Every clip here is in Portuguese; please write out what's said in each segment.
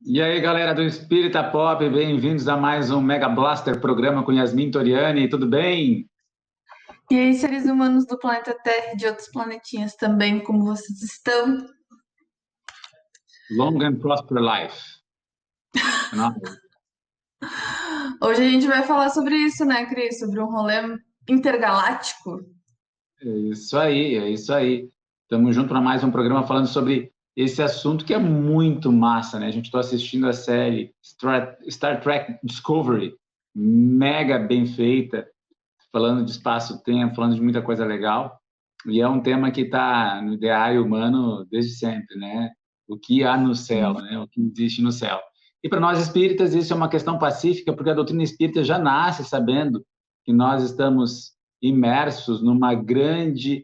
E aí, galera do Espírita Pop, bem-vindos a mais um Mega Blaster programa com Yasmin Toriani, tudo bem? E aí, seres humanos do planeta Terra e de outros planetinhas também, como vocês estão? Long and prosper life. Não, Hoje a gente vai falar sobre isso, né, Cris? Sobre um rolê intergaláctico. é isso aí, é isso aí. Estamos juntos para mais um programa falando sobre esse assunto que é muito massa, né? A gente está assistindo a série Star Trek Discovery, mega bem feita, falando de espaço-tempo, falando de muita coisa legal. E é um tema que está no ideário humano desde sempre, né? O que há no céu, né? O que existe no céu. E para nós espíritas isso é uma questão pacífica, porque a doutrina espírita já nasce sabendo que nós estamos imersos numa grande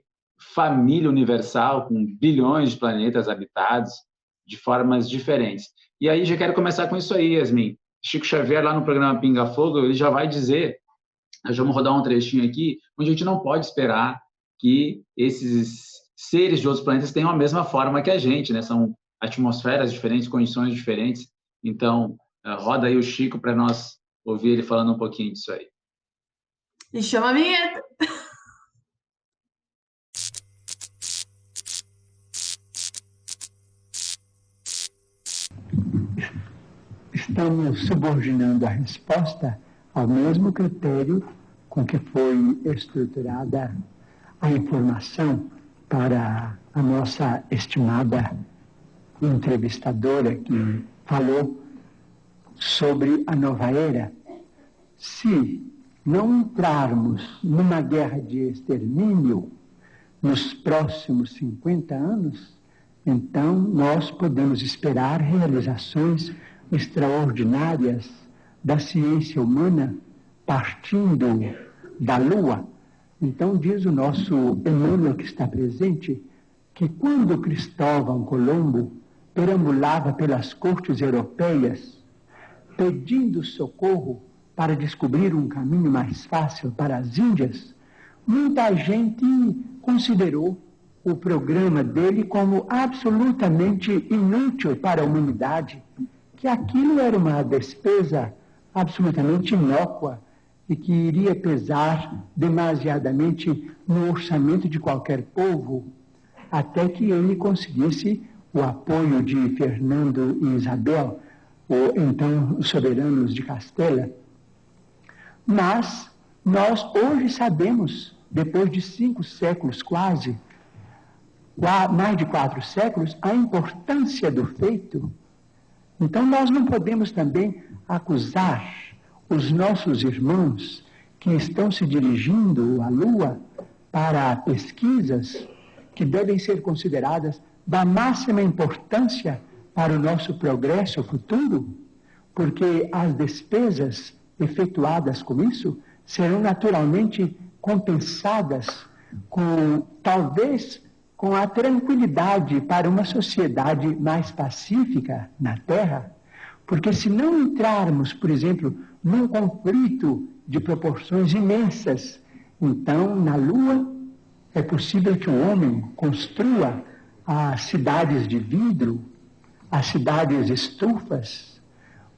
família universal com bilhões de planetas habitados de formas diferentes. E aí já quero começar com isso aí, Yasmin. Chico Xavier, lá no programa Pinga Fogo, ele já vai dizer, nós vamos rodar um trechinho aqui, onde a gente não pode esperar que esses seres de outros planetas tenham a mesma forma que a gente, né? São atmosferas diferentes, condições diferentes. Então, roda aí o Chico para nós ouvir ele falando um pouquinho disso aí. E chama a vinheta! Estamos subordinando a resposta ao mesmo critério com que foi estruturada a informação para a nossa estimada entrevistadora que falou sobre a nova era. Se não entrarmos numa guerra de extermínio nos próximos 50 anos, então nós podemos esperar realizações extraordinárias da ciência humana partindo da Lua. Então diz o nosso Emmanuel que está presente, que quando Cristóvão Colombo perambulava pelas cortes europeias, pedindo socorro para descobrir um caminho mais fácil para as Índias, muita gente considerou o programa dele como absolutamente inútil para a humanidade, que aquilo era uma despesa absolutamente inócua e que iria pesar demasiadamente no orçamento de qualquer povo, até que ele conseguisse o apoio de Fernando e Isabel, ou então os soberanos de Castela. Mas nós hoje sabemos, depois de 5 séculos quase, mais de 4 séculos, a importância do feito. Então nós não podemos também acusar os nossos irmãos que estão se dirigindo à Lua para pesquisas que devem ser consideradas da máxima importância para o nosso progresso futuro, porque as despesas efetuadas com isso serão naturalmente compensadas talvez com a tranquilidade para uma sociedade mais pacífica na Terra, porque se não entrarmos, por exemplo, num conflito de proporções imensas, então na Lua é possível que o homem construa as cidades de vidro, as cidades estufas,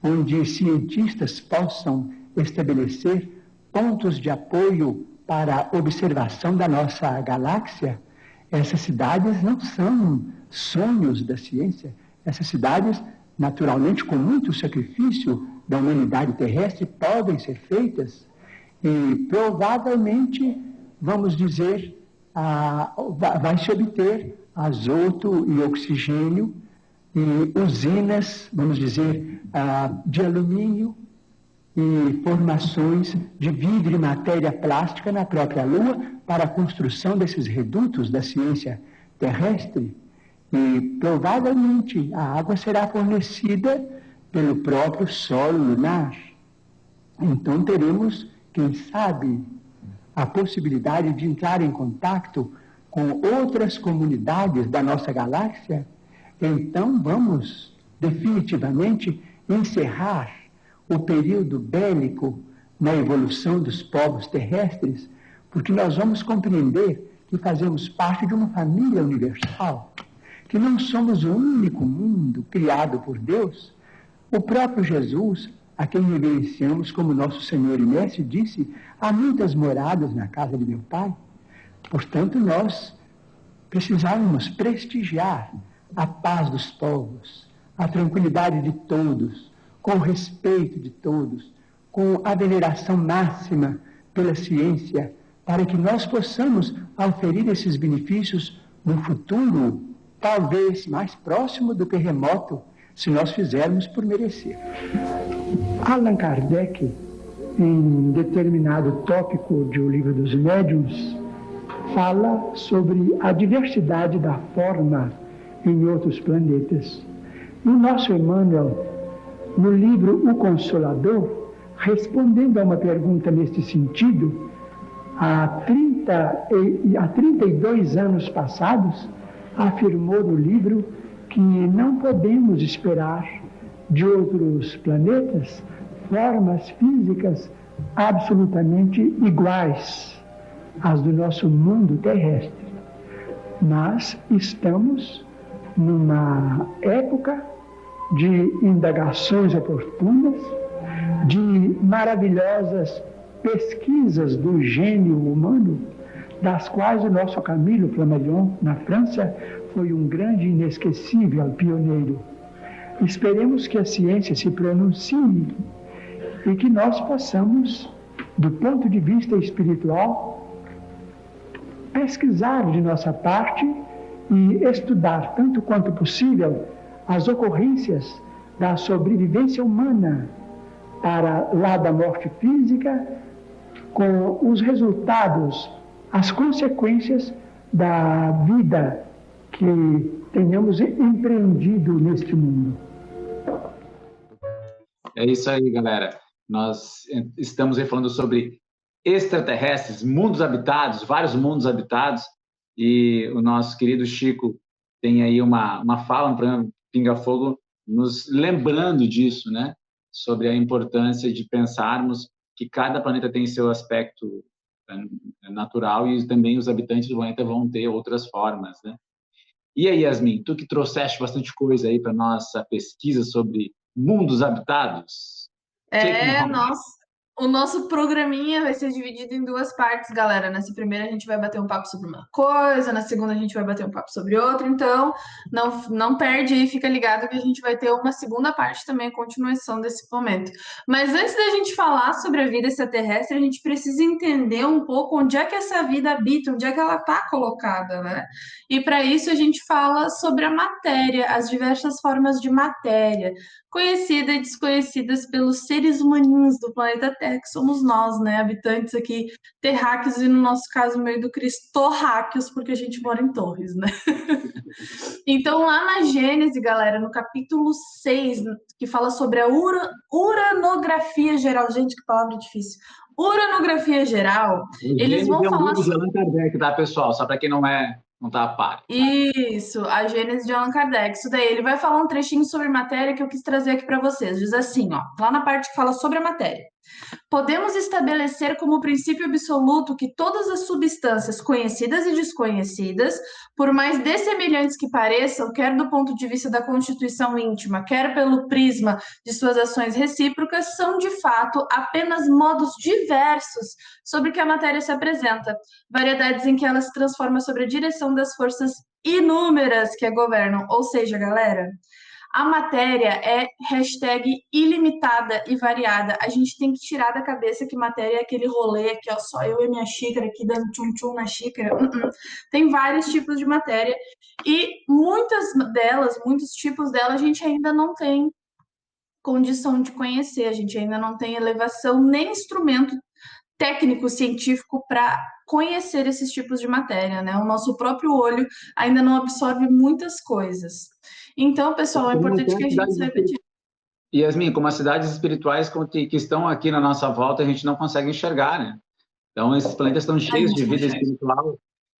onde cientistas possam estabelecer pontos de apoio para a observação da nossa galáxia. Essas cidades não são sonhos da ciência. Essas cidades, naturalmente, com muito sacrifício da humanidade terrestre, podem ser feitas e provavelmente, vamos dizer, vai se obter azoto e oxigênio e usinas, vamos dizer, de alumínio e formações de vidro e matéria plástica na própria Lua para a construção desses redutos da ciência terrestre. E provavelmente a água será fornecida pelo próprio solo lunar. Então teremos, quem sabe, a possibilidade de entrar em contato com outras comunidades da nossa galáxia. Então vamos definitivamente encerrar o período bélico na evolução dos povos terrestres, porque nós vamos compreender que fazemos parte de uma família universal, que não somos o único mundo criado por Deus, O próprio Jesus, a quem reverenciamos como nosso Senhor e Mestre, disse: há muitas moradas na casa de meu Pai. Portanto, nós precisávamos prestigiar a paz dos povos, a tranquilidade de todos, com o respeito de todos, com a veneração máxima pela ciência, para que nós possamos auferir esses benefícios no futuro, talvez mais próximo do que remoto, se nós fizermos por merecer. Allan Kardec, em determinado tópico de O Livro dos Médiuns, fala sobre a diversidade da forma em outros planetas. E o nosso Emmanuel, no livro O Consolador, respondendo a uma pergunta neste sentido, há 32 anos passados, afirmou no livro que não podemos esperar de outros planetas formas físicas absolutamente iguais às do nosso mundo terrestre. Mas estamos numa época de indagações oportunas, de maravilhosas pesquisas do gênio humano, das quais o nosso Camilo Flammarion, na França, foi um grande e inesquecível pioneiro. Esperemos que a ciência se pronuncie e que nós possamos, do ponto de vista espiritual, pesquisar de nossa parte e estudar, tanto quanto possível, as ocorrências da sobrevivência humana para lá da morte física, com os resultados, as consequências da vida que tenhamos empreendido neste mundo. É isso aí, galera. Nós estamos aí falando sobre extraterrestres, mundos habitados, vários mundos habitados, e o nosso querido Chico tem aí uma fala no programa Pinga Fogo, nos lembrando disso, né? Sobre a importância de pensarmos que cada planeta tem seu aspecto natural e também os habitantes do planeta vão ter outras formas, né? E aí, Yasmin, tu que trouxeste bastante coisa aí para nossa pesquisa sobre mundos habitados. O nosso programinha vai ser dividido em duas partes, galera. Nessa primeira a gente vai bater um papo sobre uma coisa, na segunda a gente vai bater um papo sobre outra, então não perde aí, fica ligado que a gente vai ter uma segunda parte também, a continuação desse momento. Mas antes da gente falar sobre a vida extraterrestre, a gente precisa entender um pouco onde é que essa vida habita, onde é que ela está colocada, né? E para isso a gente fala sobre a matéria, as diversas formas de matéria, conhecida e desconhecidas pelos seres humaninhos do planeta Terra, que somos nós, né? Habitantes aqui terráqueos e, no nosso caso, meio do Cristo, torráqueos, porque a gente mora em torres, né? Então, lá na Gênese, galera, no capítulo 6, que fala sobre a uranografia geral. Gente, que palavra difícil. Uranografia geral, eles vão falar... de Allan Kardec, tá, pessoal? Só para quem não tá a par. Isso, a Gênese de Allan Kardec. Isso daí, ele vai falar um trechinho sobre matéria que eu quis trazer aqui para vocês. Diz assim, ó, lá na parte que fala sobre a matéria. Podemos estabelecer como princípio absoluto que todas as substâncias conhecidas e desconhecidas, por mais dessemelhantes que pareçam, quer do ponto de vista da constituição íntima, quer pelo prisma de suas ações recíprocas, são de fato apenas modos diversos sobre que a matéria se apresenta, variedades em que ela se transforma sob a direção das forças inúmeras que a governam. Ou seja, galera, a matéria é #ilimitada e variada. A gente tem que tirar da cabeça que matéria é aquele rolê aqui, ó, só eu e minha xícara aqui dando tchum-tchum na xícara. Tem vários tipos de matéria e muitos tipos dela a gente ainda não tem condição de conhecer, a gente ainda não tem elevação nem instrumento técnico, científico para conhecer esses tipos de matéria, né? O nosso próprio olho ainda não absorve muitas coisas. Então, pessoal, é importante que a gente saiba disso. Yasmin, como as cidades espirituais que estão aqui na nossa volta, a gente não consegue enxergar, né? Então, esses planetas estão cheios de vida espiritual.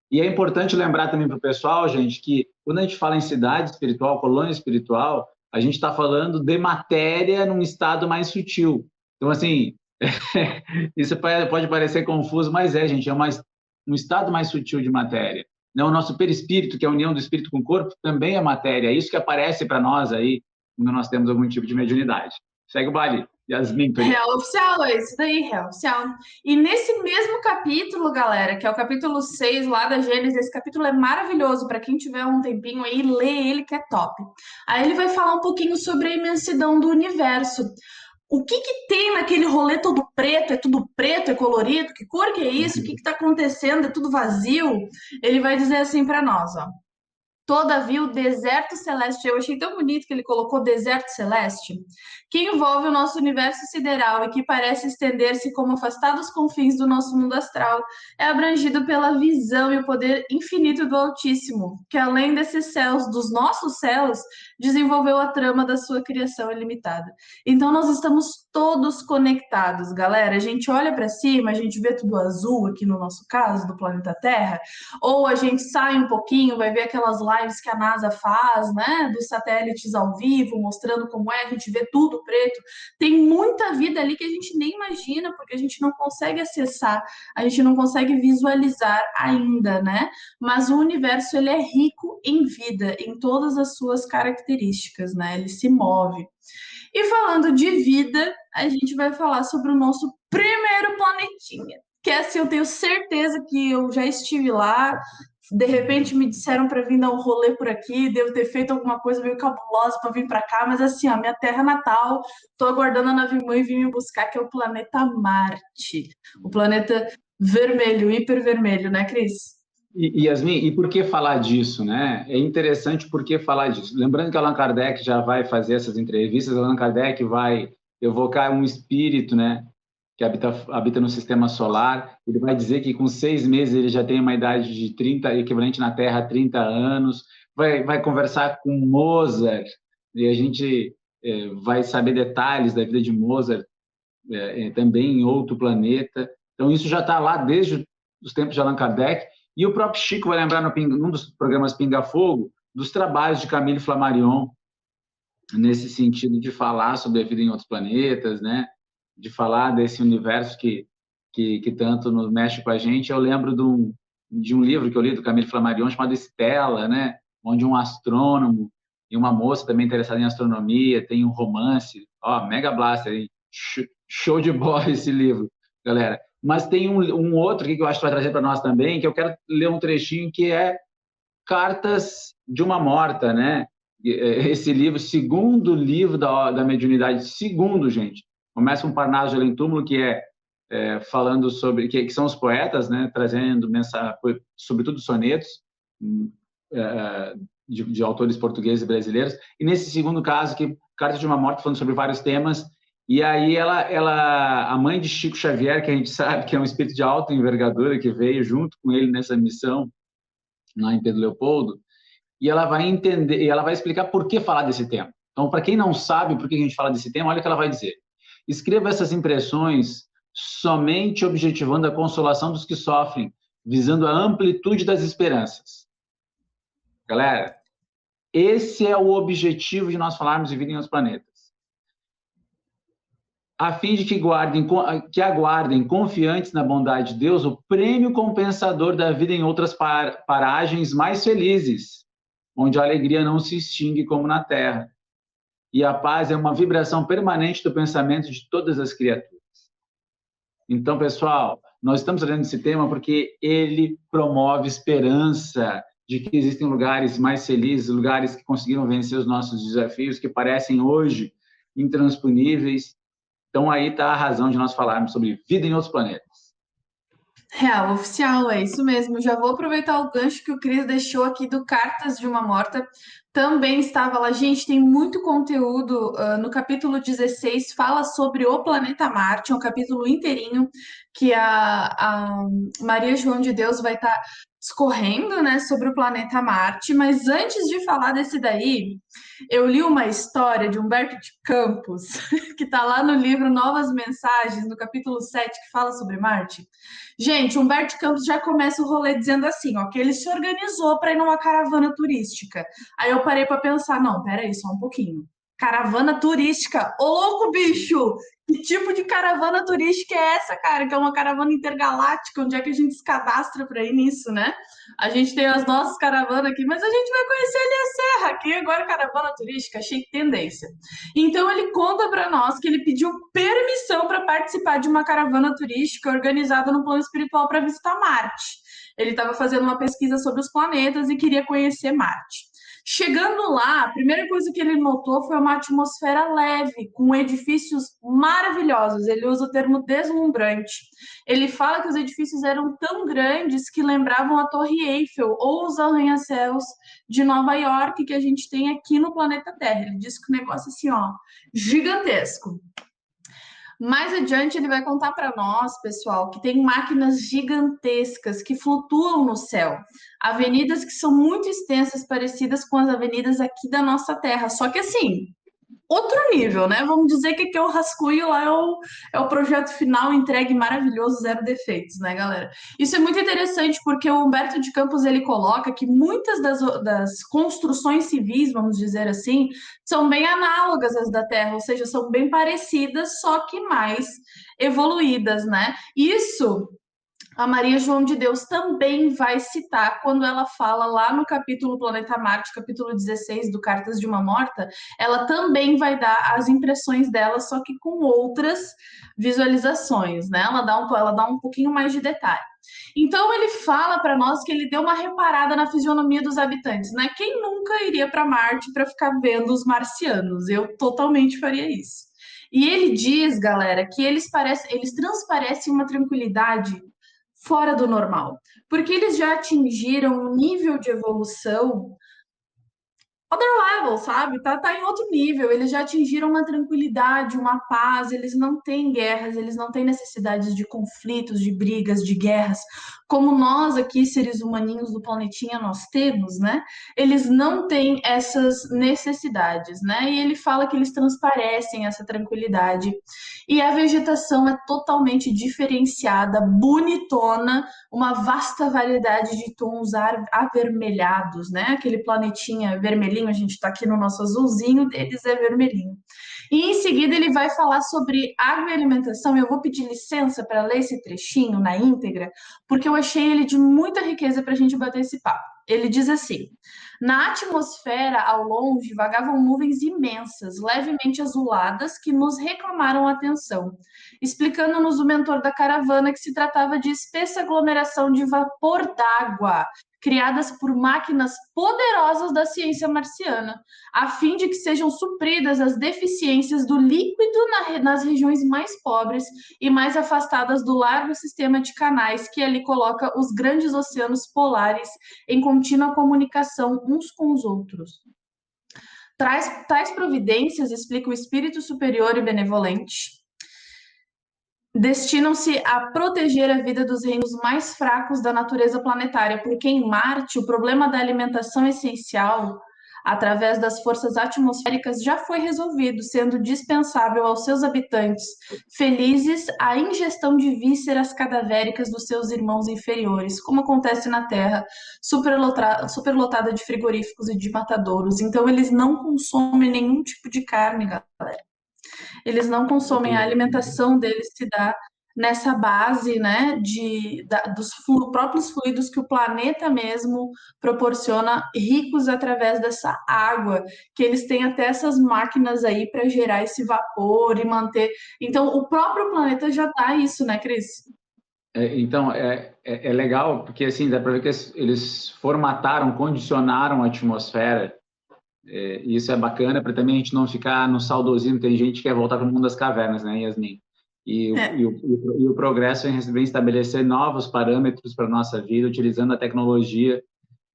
E é importante lembrar também para o pessoal, gente, que quando a gente fala em cidade espiritual, colônia espiritual, a gente está falando de matéria num estado mais sutil. Então, assim, isso pode parecer confuso, mas gente, é um estado mais sutil de matéria. O nosso perispírito, que é a união do espírito com o corpo, também é matéria. É isso que aparece para nós aí quando nós temos algum tipo de mediunidade. Segue o baile. Yasmin, Real oficial, é isso daí, real oficial. E nesse mesmo capítulo, galera, que é o capítulo 6 lá da Gênesis, esse capítulo é maravilhoso, para quem tiver um tempinho aí, lê ele que é top. Aí ele vai falar um pouquinho sobre a imensidão do universo. O que que tem naquele rolê todo preto? É tudo preto, é colorido? Que cor que é isso? O que que tá acontecendo? É tudo vazio? Ele vai dizer assim para nós, ó. Todavia, o deserto celeste, eu achei tão bonito que ele colocou deserto celeste, que envolve o nosso universo sideral e que parece estender-se como afastados confins do nosso mundo astral, é abrangido pela visão e o poder infinito do Altíssimo, que além desses céus, dos nossos céus, desenvolveu a trama da sua criação ilimitada. Então, nós estamos todos conectados, galera. A gente olha para cima, a gente vê tudo azul aqui no nosso caso, do planeta Terra, ou a gente sai um pouquinho, vai ver aquelas lives que a NASA faz, né, dos satélites ao vivo, mostrando como é, a gente vê tudo preto. Tem muita vida ali que a gente nem imagina, porque a gente não consegue acessar, a gente não consegue visualizar ainda, né? Mas o universo, ele é rico em vida, em todas as suas características, né? Ele se move. E falando de vida, a gente vai falar sobre o nosso primeiro planetinha, que é assim, eu tenho certeza que eu já estive lá, de repente me disseram para vir dar um rolê por aqui, devo ter feito alguma coisa meio cabulosa para vir para cá, mas assim, a minha terra natal, tô aguardando a nave-mãe vir me buscar, que é o planeta Marte, o planeta vermelho, hipervermelho, né, Cris? E Yasmin, e por que falar disso, né? É interessante por que falar disso. Lembrando que Allan Kardec já vai fazer essas entrevistas, Allan Kardec vai evocar um espírito, né, que habita no sistema solar. Ele vai dizer que com 6 meses ele já tem uma idade de 30, equivalente na Terra a 30 anos. Vai conversar com Mozart, e a gente vai saber detalhes da vida de Mozart também em outro planeta. Então, isso já está lá desde os tempos de Allan Kardec. E o próprio Chico vai lembrar num dos programas Pinga Fogo dos trabalhos de Camille Flammarion, nesse sentido de falar sobre a vida em outros planetas, né? De falar desse universo que tanto nos mexe com a gente. Eu lembro de um livro que eu li do Camille Flammarion chamado Stella, né? Onde um astrônomo e uma moça também interessada em astronomia tem um romance. Ó, Mega Blaster, hein? Show de bola esse livro, galera. Mas tem um outro que eu acho que vai trazer para nós também, que eu quero ler um trechinho, que é Cartas de uma Morta, né? Esse livro, segundo livro da mediunidade, segundo, gente. Começa um Parnaso de Além Túmulo, que falando sobre, que são os poetas, né? Trazendo mensagem, sobretudo sonetos, de autores portugueses e brasileiros. E nesse segundo caso, que Cartas de uma Morta, falando sobre vários temas. E aí a mãe de Chico Xavier, que a gente sabe que é um espírito de alta envergadura, que veio junto com ele nessa missão lá em Pedro Leopoldo, e ela vai entender, e ela vai explicar por que falar desse tema. Então, para quem não sabe por que a gente fala desse tema, olha o que ela vai dizer. Escreva essas impressões somente objetivando a consolação dos que sofrem, visando a amplitude das esperanças. Galera, esse é o objetivo de nós falarmos de vida em outros planetas. A fim de que aguardem confiantes na bondade de Deus o prêmio compensador da vida em outras paragens mais felizes, onde a alegria não se extingue como na Terra. E a paz é uma vibração permanente do pensamento de todas as criaturas. Então, pessoal, nós estamos trazendo esse tema porque ele promove esperança de que existem lugares mais felizes, lugares que conseguiram vencer os nossos desafios, que parecem hoje intransponíveis. Então, aí está a razão de nós falarmos sobre vida em outros planetas. Real oficial, é isso mesmo. Já vou aproveitar o gancho que o Cris deixou aqui do Cartas de uma Morta. Também estava lá. Gente, tem muito conteúdo. No capítulo 16 fala sobre o planeta Marte, é um capítulo inteirinho que a Maria João de Deus vai estar discorrendo, né, sobre o planeta Marte. Mas antes de falar desse daí, eu li uma história de Humberto de Campos, que está lá no livro Novas Mensagens, no capítulo 7, que fala sobre Marte. Gente, Humberto de Campos já começa o rolê dizendo assim, ó, que ele se organizou para ir numa caravana turística. Aí eu parei para pensar, não, peraí, só um pouquinho. Caravana turística. Ô, louco, bicho! Que tipo de caravana turística é essa, cara? Que é uma caravana intergaláctica. Onde é que a gente se cadastra para ir nisso, né? A gente tem as nossas caravanas aqui, mas a gente vai conhecer ali a Serra. Aqui agora caravana turística, achei tendência. Então ele conta para nós que ele pediu permissão para participar de uma caravana turística organizada no plano espiritual para visitar Marte. Ele estava fazendo uma pesquisa sobre os planetas e queria conhecer Marte. Chegando lá, a primeira coisa que ele notou foi uma atmosfera leve, com edifícios maravilhosos. Ele usa o termo deslumbrante. Ele fala que os edifícios eram tão grandes que lembravam a Torre Eiffel ou os arranha-céus de Nova York que a gente tem aqui no planeta Terra. Ele diz que o negócio assim, ó, gigantesco. Mais adiante, ele vai contar para nós, pessoal, que tem máquinas gigantescas que flutuam no céu. Avenidas que são muito extensas, parecidas com as avenidas aqui da nossa Terra. Só que assim, outro nível, né? Vamos dizer que aqui é o rascunho, lá é o projeto final entregue maravilhoso, zero defeitos, né, galera? Isso é muito interessante porque o Humberto de Campos ele coloca que muitas das construções civis, vamos dizer assim, são bem análogas às da Terra, ou seja, são bem parecidas, só que mais evoluídas, né? Isso a Maria João de Deus também vai citar quando ela fala lá no capítulo Planeta Marte, capítulo 16 do Cartas de uma Morta, ela também vai dar as impressões dela, só que com outras visualizações, né? Ela dá um pouquinho mais de detalhe. Então ele fala para nós que ele deu uma reparada na fisionomia dos habitantes, né? Quem nunca iria para Marte para ficar vendo os marcianos? Eu totalmente faria isso. E ele diz, galera, que eles transparecem uma tranquilidade fora do normal, porque eles já atingiram um nível de evolução other level, sabe? Tá em outro nível. Eles já atingiram uma tranquilidade, uma paz. Eles não têm guerras, eles não têm necessidades de conflitos, de brigas, de guerras, como nós aqui, seres humaninhos do planetinha, nós temos, né? Eles não têm essas necessidades, né? E ele fala que eles transparecem essa tranquilidade. E a vegetação é totalmente diferenciada, bonitona, uma vasta variedade de tons avermelhados, né? Aquele planetinha vermelhinho, a gente está aqui no nosso azulzinho, deles é vermelhinho. E em seguida ele vai falar sobre água e alimentação. Eu vou pedir licença para ler esse trechinho na íntegra, porque eu achei ele de muita riqueza para a gente bater esse papo. Ele diz assim: na atmosfera, ao longe, vagavam nuvens imensas, levemente azuladas, que nos reclamaram atenção, explicando-nos o mentor da caravana que se tratava de espessa aglomeração de vapor d'água, criadas por máquinas poderosas da ciência marciana, a fim de que sejam supridas as deficiências do líquido nas regiões mais pobres e mais afastadas do largo sistema de canais que ali coloca os grandes oceanos polares em contínua comunicação uns com os outros. Tais providências, explica o espírito superior e benevolente, destinam-se a proteger a vida dos reinos mais fracos da natureza planetária, porque em Marte o problema da alimentação essencial, através das forças atmosféricas, já foi resolvido, sendo dispensável aos seus habitantes felizes a ingestão de vísceras cadavéricas dos seus irmãos inferiores, como acontece na Terra, superlotada de frigoríficos e de matadouros. Então eles não consomem nenhum tipo de carne, galera. Eles não consomem, a alimentação deles se dá nessa base, né, dos próprios fluidos que o planeta mesmo proporciona, ricos através dessa água, que eles têm até essas máquinas aí para gerar esse vapor e manter. Então, o próprio planeta já dá isso, né, Cris? Então, é legal, porque assim, dá para ver que eles formataram, condicionaram a atmosfera. E isso é bacana para também a gente não ficar no saudosismo. Tem gente que quer voltar para o mundo das cavernas, né, Yasmin? E o progresso vem estabelecer novos parâmetros para a nossa vida, utilizando a tecnologia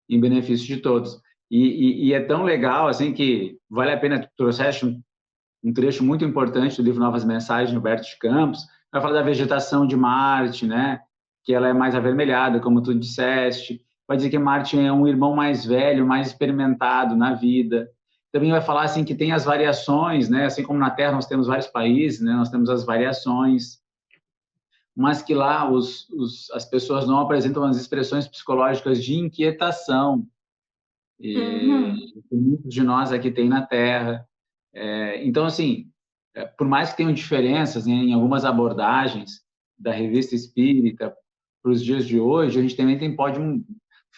em benefício de todos. E é tão legal assim que vale a pena. Tu trouxeste um trecho muito importante do livro Novas Mensagens, de Humberto de Campos, vai falar da vegetação de Marte, né? Que ela é mais avermelhada, como tu disseste. Vai dizer que Marte é um irmão mais velho, mais experimentado na vida. Também vai falar assim que tem as variações, né? Assim como na Terra nós temos vários países, né? Nós temos as variações, mas que lá as pessoas não apresentam as expressões psicológicas de inquietação. E muitos de nós aqui tem na Terra. Então, assim, por mais que tenham diferenças, né, em algumas abordagens da revista espírita para os dias de hoje, a gente também pode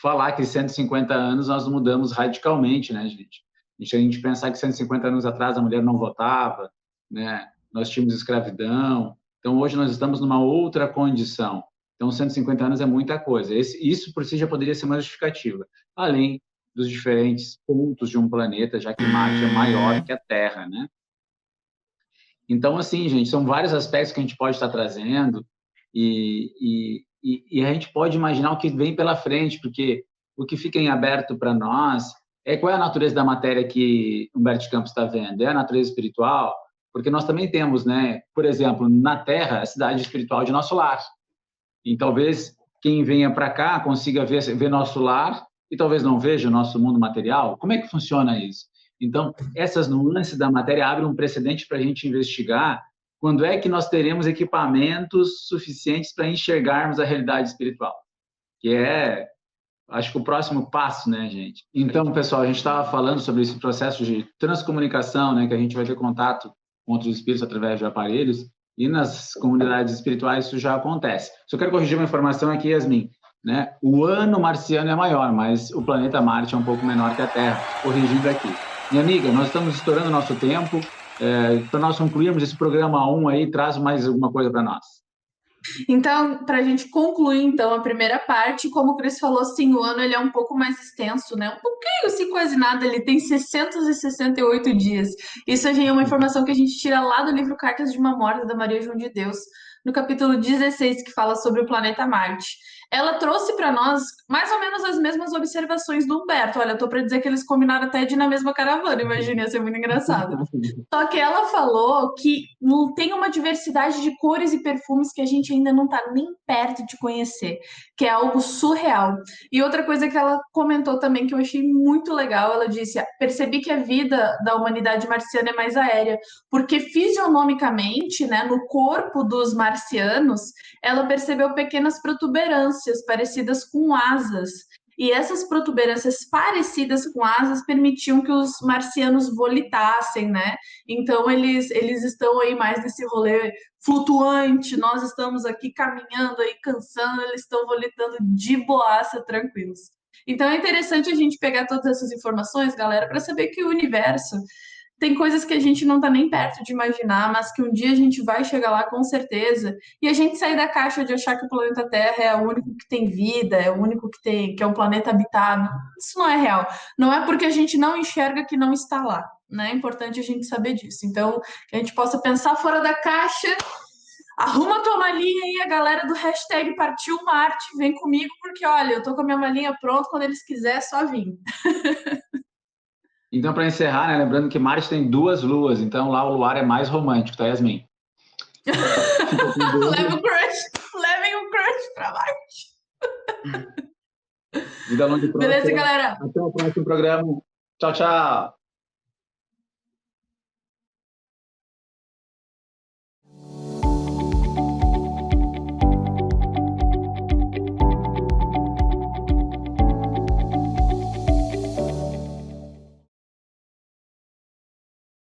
falar que 150 anos nós mudamos radicalmente, né, gente? A gente pensar que 150 anos atrás a mulher não votava, né? Nós tínhamos escravidão. Então, hoje nós estamos numa outra condição. Então, 150 anos é muita coisa. Isso por si já poderia ser uma justificativa, além dos diferentes pontos de um planeta, já que Marte é maior que a Terra, né? Então, assim, gente, são vários aspectos que a gente pode estar trazendo e a gente pode imaginar o que vem pela frente, porque o que fica em aberto para nós qual é a natureza da matéria que Humberto Campos está vendo? É a natureza espiritual? Porque nós também temos, né, por exemplo, na Terra, a cidade espiritual de nosso lar. E talvez quem venha para cá consiga ver nosso lar e talvez não veja o nosso mundo material. Como é que funciona isso? Então, essas nuances da matéria abrem um precedente para a gente investigar quando é que nós teremos equipamentos suficientes para enxergarmos a realidade espiritual, que acho que o próximo passo, né, gente? Então, pessoal, a gente estava falando sobre esse processo de transcomunicação, né, que a gente vai ter contato com outros espíritos através de aparelhos, e nas comunidades espirituais isso já acontece. Só quero corrigir uma informação aqui, Yasmin, né? O ano marciano é maior, mas o planeta Marte é um pouco menor que a Terra, corrigindo aqui. Minha amiga, nós estamos estourando o nosso tempo. Para nós concluirmos esse programa 1 aí, traz mais alguma coisa para nós. Então, para a gente concluir, então, a primeira parte, como o Cris falou, sim, o ano ele é um pouco mais extenso, né? Um pouquinho, assim, quase nada, ele tem 668 dias. Isso é uma informação que a gente tira lá do livro Cartas de uma Morta, da Maria João de Deus, no capítulo 16, que fala sobre o planeta Marte. Ela trouxe para nós mais ou menos as mesmas observações do Humberto. Olha, eu tô para dizer que eles combinaram até de ir na mesma caravana, imagina, ia ser muito engraçado. Só que ela falou que tem uma diversidade de cores e perfumes que a gente ainda não está nem perto de conhecer, que é algo surreal. E outra coisa que ela comentou também que eu achei muito legal, ela disse: percebi que a vida da humanidade marciana é mais aérea, porque fisionomicamente, né, no corpo dos marcianos, ela percebeu pequenas protuberâncias parecidas com asas. E essas protuberâncias parecidas com asas permitiam que os marcianos volitassem, né? Então, eles estão aí mais nesse rolê flutuante, nós estamos aqui caminhando aí, cansando, eles estão volitando de boaça, tranquilos. Então, é interessante a gente pegar todas essas informações, galera, para saber que o universo tem coisas que a gente não está nem perto de imaginar, mas que um dia a gente vai chegar lá com certeza. E a gente sair da caixa de achar que o planeta Terra é o único que tem vida, é o único que é um planeta habitado. Isso não é real. Não é porque a gente não enxerga que não está lá. Né? É importante a gente saber disso. Então, que a gente possa pensar fora da caixa. Arruma tua malinha aí, a galera do hashtag Partiu Marte, vem comigo, porque olha, eu tô com a minha malinha pronta, quando eles quiserem, é só vir. Então, para encerrar, né, lembrando que Marte tem 2 luas, então lá o luar é mais romântico, tá, Yasmin? Levem o crush pra Marte. Vida longa e próspera. Beleza, galera? Até o próximo programa. Tchau, tchau.